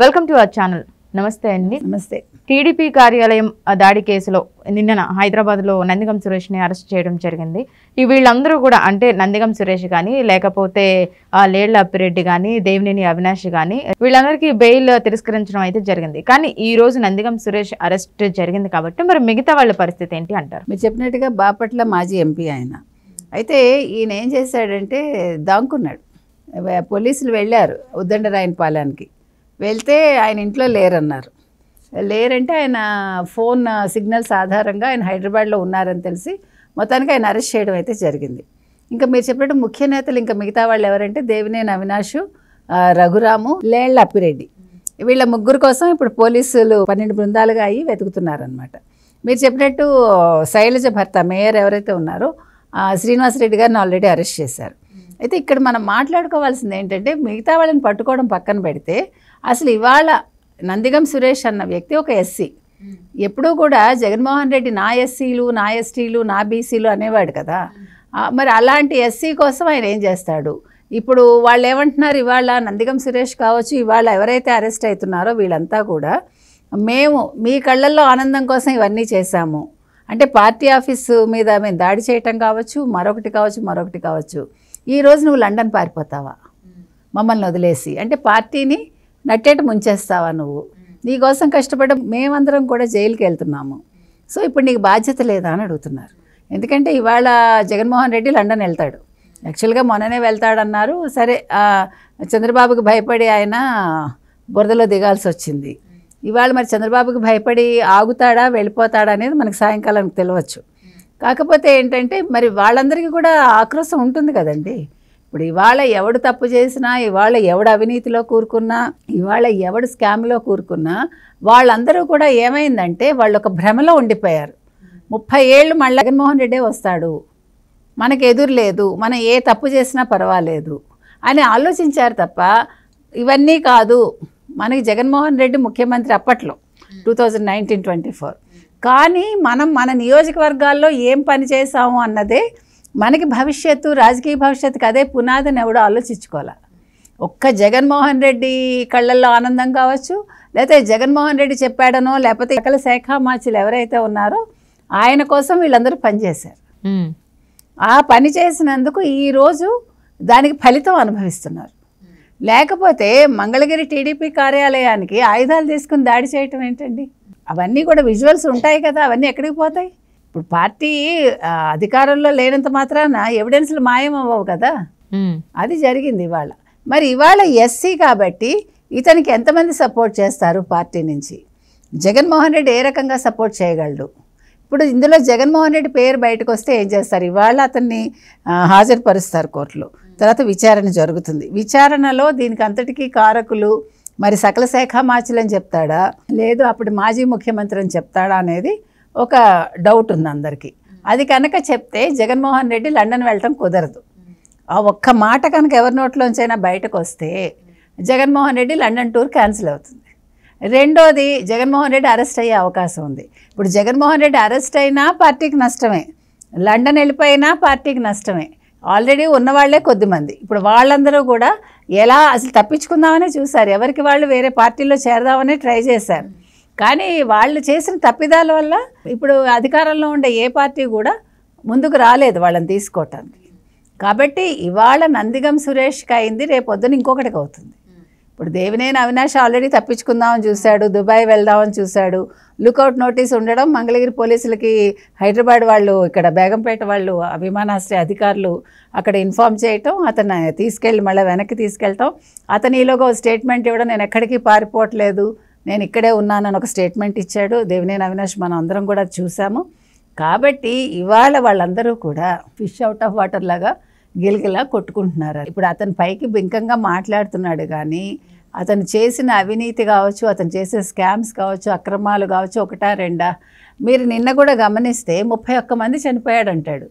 Welcome to our channel. నమస్తే అండి. నమస్తే. టీడీపీ కార్యాలయం దాడి కేసులో నిన్న హైదరాబాద్లో నందిగం సురేష్ని అరెస్ట్ చేయడం జరిగింది. వీళ్ళందరూ కూడా అంటే నందిగం సురేష్ కానీ లేకపోతే లేళ్ల అప్పిరెడ్డి కానీ దేవినేని అవినాష్ కానీ వీళ్ళందరికీ బెయిల్ తిరస్కరించడం అయితే జరిగింది. కానీ ఈ రోజు నందిగం సురేష్ అరెస్ట్ జరిగింది కాబట్టి మరి మిగతా వాళ్ళ పరిస్థితి ఏంటి అంటారు? మీరు చెప్పినట్టుగా బాపట్ల మాజీ ఎంపీ ఆయన. అయితే ఈయన ఏం చేశాడంటే దాంకున్నాడు. పోలీసులు వెళ్ళారు ఉద్దండరాయనపాలెంకి. వెళ్తే ఆయన ఇంట్లో లేరన్నారు. లేరంటే ఆయన ఫోన్ సిగ్నల్స్ ఆధారంగా ఆయన హైదరాబాద్లో ఉన్నారని తెలిసి మొత్తానికి ఆయన అరెస్ట్ చేయడం అయితే జరిగింది. ఇంకా మీరు చెప్పినట్టు ముఖ్య నేతలు ఇంకా మిగతా వాళ్ళు ఎవరంటే దేవినేని అవినాష్, రఘురాము, లేళ్ల అప్పిరెడ్డి. వీళ్ళ ముగ్గురు కోసం ఇప్పుడు పోలీసులు 12 బృందాలుగా అయ్యి వెతుకుతున్నారనమాట. మీరు చెప్పినట్టు శైలజ భర్త మేయర్ ఎవరైతే ఉన్నారో శ్రీనివాసరెడ్డి గారిని ఆల్రెడీ అరెస్ట్ చేశారు. అయితే ఇక్కడ మనం మాట్లాడుకోవాల్సింది ఏంటంటే మిగతా వాళ్ళని పట్టుకోవడం పక్కన పెడితే అసలు ఇవాళ నందిగం సురేష్ అన్న వ్యక్తి ఒక ఎస్సీ. ఎప్పుడూ కూడా జగన్మోహన్ రెడ్డి నా ఎస్సీలు, నా ఎస్టీలు, నా బీసీలు అనేవాడు కదా. మరి అలాంటి ఎస్సీ కోసం ఆయన ఏం చేస్తాడు? ఇప్పుడు వాళ్ళు ఏమంటున్నారు, ఇవాళ నందిగం సురేష్ కావచ్చు, ఇవాళ ఎవరైతే అరెస్ట్ అవుతున్నారో వీళ్ళంతా కూడా మేము మీ కళ్ళల్లో ఆనందం కోసం ఇవన్నీ చేశాము అంటే పార్టీ ఆఫీసు మీద మేము దాడి చేయటం కావచ్చు, మరొకటి కావచ్చు. ఈరోజు నువ్వు లండన్ పారిపోతావా మమ్మల్ని వదిలేసి? అంటే పార్టీని నట్టేట ముంచేస్తావా నువ్వు? నీకోసం కష్టపడ్డ మేమందరం కూడా జైలుకి వెళ్తున్నాము. సో ఇప్పుడు నీకు బాధ్యత లేదా అని అడుగుతున్నారు. ఎందుకంటే ఇవాళ జగన్మోహన్ రెడ్డి లండన్ వెళ్తాడు. యాక్చువల్గా మొన్ననే వెళ్తాడన్నారు. సరే చంద్రబాబుకి భయపడి ఆయన బురదలో దిగాల్సి వచ్చింది. ఇవాళ మరి చంద్రబాబుకి భయపడి ఆగుతాడా వెళ్ళిపోతాడా అనేది మనకు సాయంకాలానికి తెలియవచ్చు. కాకపోతే ఏంటంటే మరి వాళ్ళందరికీ కూడా ఆక్రోశం ఉంటుంది కదండి. ఇప్పుడు ఇవాళ ఎవడు తప్పు చేసినా, ఇవాళ ఎవడు అవినీతిలో కూరుకున్నా, ఇవాళ ఎవడు స్కామ్లో కూరుకున్నా వాళ్ళందరూ కూడా ఏమైందంటే వాళ్ళు ఒక భ్రమలో ఉండిపోయారు. 30 ఏళ్ళు మళ్ళీ జగన్మోహన్ రెడ్డే వస్తాడు, మనకు ఎదురు లేదు, మనం ఏ తప్పు చేసినా పర్వాలేదు అని ఆలోచించారు తప్ప ఇవన్నీ కాదు. మనకి జగన్మోహన్ రెడ్డి ముఖ్యమంత్రి అప్పట్లో 2019-24. కానీ మనం మన నియోజకవర్గాల్లో ఏం పని చేసాము అన్నదే మనకి భవిష్యత్తు, రాజకీయ భవిష్యత్తుకి అదే పునాదని ఎవడో ఆలోచించుకోవాలి. ఒక్క జగన్మోహన్ రెడ్డి కళ్ళల్లో ఆనందం కావచ్చు, లేకపోతే జగన్మోహన్ రెడ్డి చెప్పాడనో, లేకపోతే సకల శాఖ మార్చులు ఎవరైతే ఉన్నారో ఆయన కోసం వీళ్ళందరూ పనిచేశారు. ఆ పని చేసినందుకు ఈరోజు దానికి ఫలితం అనుభవిస్తున్నారు. లేకపోతే మంగళగిరి టీడీపీ కార్యాలయానికి ఆయుధాలు తీసుకుని దాడి చేయటం ఏంటండి? అవన్నీ కూడా విజువల్స్ ఉంటాయి కదా, అవన్నీ ఎక్కడికి పోతాయి? ఇప్పుడు పార్టీ అధికారంలో లేనంత మాత్రాన ఎవిడెన్స్లు మాయం అవ్వవు కదా. అది జరిగింది ఇవాళ. మరి ఇవాళ ఎస్సీ కాబట్టి ఇతనికి ఎంతమంది సపోర్ట్ చేస్తారు పార్టీ నుంచి? జగన్మోహన్ రెడ్డి ఏ రకంగా సపోర్ట్ చేయగలడు? ఇప్పుడు ఇందులో జగన్మోహన్ రెడ్డి పేరు బయటకు వస్తే ఏం చేస్తారు? ఇవాళ అతన్ని హాజరుపరుస్తారు కోర్టులో, తర్వాత విచారణ జరుగుతుంది. విచారణలో దీనికి అంతటికీ కారకులు మరి సకల శాఖ మార్చులని చెప్తాడా, లేదు అప్పుడు మాజీ ముఖ్యమంత్రి అని చెప్తాడా అనేది ఒక డౌట్ ఉంది అందరికీ. అది కనుక చెప్తే జగన్మోహన్ రెడ్డి లండన్ వెళ్ళటం కుదరదు. ఆ ఒక్క మాట కనుక ఎవరి నోట్లోంచైనా బయటకు వస్తే Jaganmohan Reddy London tour cancel అవుతుంది. రెండోది, జగన్మోహన్ రెడ్డి అరెస్ట్ అయ్యే అవకాశం ఉంది. ఇప్పుడు జగన్మోహన్ రెడ్డి అరెస్ట్ అయినా పార్టీకి నష్టమే, లండన్ వెళ్ళిపోయినా పార్టీకి నష్టమే. ఆల్రెడీ ఉన్నవాళ్లే కొద్దిమంది. ఇప్పుడు వాళ్ళందరూ కూడా ఎలా అసలు తప్పించుకుందామనే చూశారు, ఎవరికి వాళ్ళు వేరే పార్టీలో చేరదామని ట్రై చేశారు. కానీ వాళ్ళు చేసిన తప్పిదాల వల్ల ఇప్పుడు అధికారంలో ఉండే ఏ పార్టీ కూడా ముందుకు రాలేదు వాళ్ళని తీసుకోవటానికి. కాబట్టి ఇవాళ నందిగం సురేష్కి అయింది, రేపు పొద్దున ఇంకొకటికి అవుతుంది. ఇప్పుడు దేవినేని అవినాష్ ఆల్రెడీ తప్పించుకుందామని చూశాడు, దుబాయ్ వెళ్దామని చూశాడు. లుకౌట్ నోటీస్ ఉండడం మంగళగిరి పోలీసులకి హైదరాబాద్ వాళ్ళు, ఇక్కడ బేగంపేట వాళ్ళు విమానాశ్రయ అధికారులు అక్కడ ఇన్ఫార్మ్ చేయటం, అతను తీసుకెళ్ళి మళ్ళీ వెనక్కి తీసుకెళ్ళటం, అతను ఈలోగా స్టేట్మెంట్ ఇవ్వడం, నేను ఎక్కడికి పారిపోవట్లేదు, నేను ఇక్కడే ఉన్నానని ఒక స్టేట్మెంట్ ఇచ్చాడు దేవినేని అవినాష్. మనం అందరం కూడా చూసాము. కాబట్టి ఇవాళ వాళ్ళందరూ కూడా ఫిష్ అవుట్ ఆఫ్ వాటర్ లాగా గిలగిలా కొట్టుకుంటున్నారు. ఇప్పుడు అతను పైకి బింకంగా మాట్లాడుతున్నాడు కానీ అతను చేసిన అవినీతి కావచ్చు, అతను చేసే స్కామ్స్ కావచ్చు, అక్రమాలు కావచ్చు, ఒకటా రెండా? మీరు నిన్న కూడా గమనిస్తే 31 మంది చనిపోయాడు అంటాడు.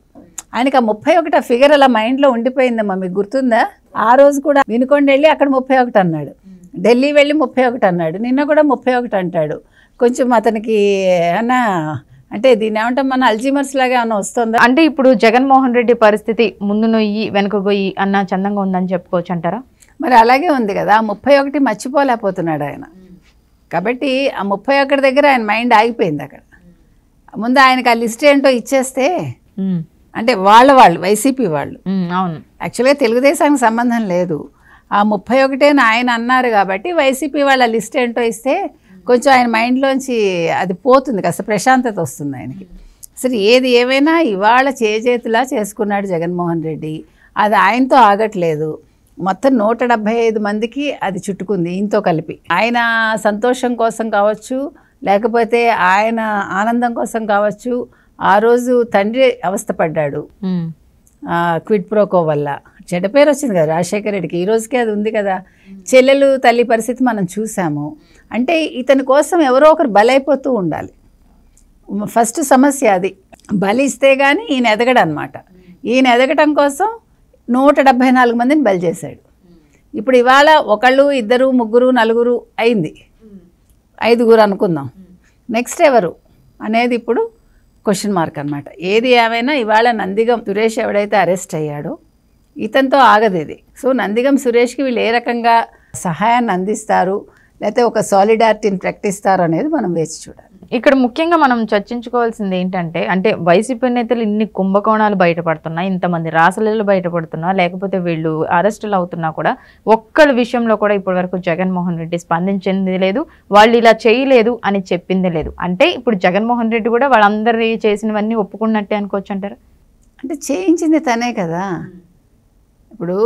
ఆయనకి ఆ 31 ఫిగర్ అలా మైండ్లో ఉండిపోయిందమ్మా, మీకు గుర్తుందా? ఆ రోజు కూడా వినుకొండ వెళ్ళి అక్కడ 31 అన్నాడు, ఢిల్లీ వెళ్ళి 31 అన్నాడు, నిన్న కూడా 31 అంటాడు. కొంచెం అతనికి అన్నా అంటే దీన్ని ఏమంటాం, మన అల్జీమర్స్ లాగా ఏమన్నా వస్తుందా? అంటే ఇప్పుడు జగన్మోహన్ రెడ్డి పరిస్థితి ముందు నొయ్యి వెనుక గొయ్యి అన్న చందంగా ఉందని చెప్పుకోవచ్చు అంటారా? మరి అలాగే ఉంది కదా, 31 మర్చిపోలేకపోతున్నాడు ఆయన. కాబట్టి ఆ 31 దగ్గర ఆయన మైండ్ ఆగిపోయింది అక్కడ. ముందు ఆయనకు ఆ లిస్ట్ ఏంటో ఇచ్చేస్తే, అంటే వాళ్ళు వైసీపీ వాళ్ళు, అవును, యాక్చువల్గా తెలుగుదేశానికి సంబంధం లేదు, ఆ 31 ఆయన అన్నారు కాబట్టి వైసీపీ వాళ్ళ లిస్ట్ ఏంటో ఇస్తే కొంచెం ఆయన మైండ్లోంచి అది పోతుంది, కాస్త ప్రశాంతత వస్తుంది ఆయనకి. అసలు ఏది ఏమైనా ఇవాళ చేతులా చేసుకున్నాడు జగన్మోహన్ రెడ్డి. అది ఆయనతో ఆగట్లేదు, మొత్తం 175 మందికి అది చుట్టుకుంది ఈయనతో కలిపి. ఆయన సంతోషం కోసం కావచ్చు, లేకపోతే ఆయన ఆనందం కోసం కావచ్చు, ఆ రోజు తండ్రి అవస్థపడ్డాడు క్విడ్ ప్రోకో వల్ల. చెడ్డ పేరు వచ్చింది కదా రాజశేఖర రెడ్డికి, ఈ రోజుకే అది ఉంది కదా. చెల్లెలు తల్లి పరిస్థితి మనం చూసాము. అంటే ఇతని కోసం ఎవరో ఒకరు బలైపోతూ ఉండాలి. ఫస్ట్ సమస్య అది, బలిస్తే కానీ ఈయన ఎదగడు అనమాట. ఈయన ఎదగటం కోసం 174 మందిని బలి చేశాడు. ఇప్పుడు ఇవాళ 1, 2, 3, 4 అయింది, 5 అనుకుందాం. నెక్స్ట్ ఎవరు అనేది ఇప్పుడు క్వశ్చన్ మార్క్ అనమాట. ఏది ఏమైనా ఇవాళ నందిగం సురేష్ ఎవడైతే అరెస్ట్ అయ్యాడో ఇతనితో ఆగదు ఇది. సో నందిగం సురేష్కి వీళ్ళు ఏ రకంగా సహాయాన్ని అందిస్తారు, లేకపోతే ఒక సాలిడారిటీని ప్రకటిస్తారు అనేది మనం వేచి చూడాలి. ఇక్కడ ముఖ్యంగా మనం చర్చించుకోవాల్సింది ఏంటంటే, అంటే వైసీపీ నేతలు ఇన్ని కుంభకోణాలు బయటపడుతున్నా, ఇంతమంది రాసలీలు బయటపడుతున్నా, లేకపోతే వీళ్ళు అరెస్టులు అవుతున్నా కూడా ఒక్కళ్ళ విషయంలో కూడా ఇప్పటి వరకు జగన్మోహన్ రెడ్డి స్పందించింది లేదు, వాళ్ళు ఇలా చేయలేదు అని చెప్పింది లేదు. అంటే ఇప్పుడు జగన్మోహన్ రెడ్డి కూడా వాళ్ళందరి చేసినవన్నీ ఒప్పుకున్నట్టే అనుకోవచ్చు అంటారు. అంటే చేయించింది తనే కదా. ఇప్పుడు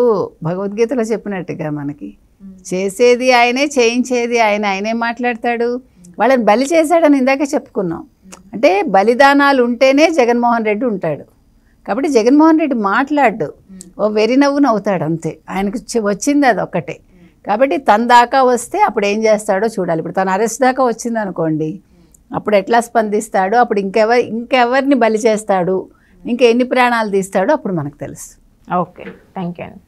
భగవద్గీతలో చెప్పినట్టుగా మనకి చేసేది ఆయనే, చేయించేది ఆయనే మాట్లాడతాడు. వాళ్ళని బలి చేశాడని ఇందాకే చెప్పుకున్నాం. అంటే బలిదానాలు ఉంటేనే జగన్మోహన్ రెడ్డి ఉంటాడు. కాబట్టి జగన్మోహన్ రెడ్డి మాట్లాడు, ఓ వెరి నవ్వు నవ్వుతాడు అంతే. ఆయనకు వచ్చింది అది ఒక్కటే. కాబట్టి తన దాకా వస్తే అప్పుడు ఏం చేస్తాడో చూడాలి. ఇప్పుడు తన అరెస్ట్ దాకా వచ్చింది అనుకోండి, అప్పుడు ఎట్లా స్పందిస్తాడో, అప్పుడు ఇంకెవరిని బలి చేస్తాడు, ఇంకా ఎన్ని ప్రాణాలు తీస్తాడో అప్పుడు మనకు తెలుసు. ఓకే, థ్యాంక్ యూ అండి.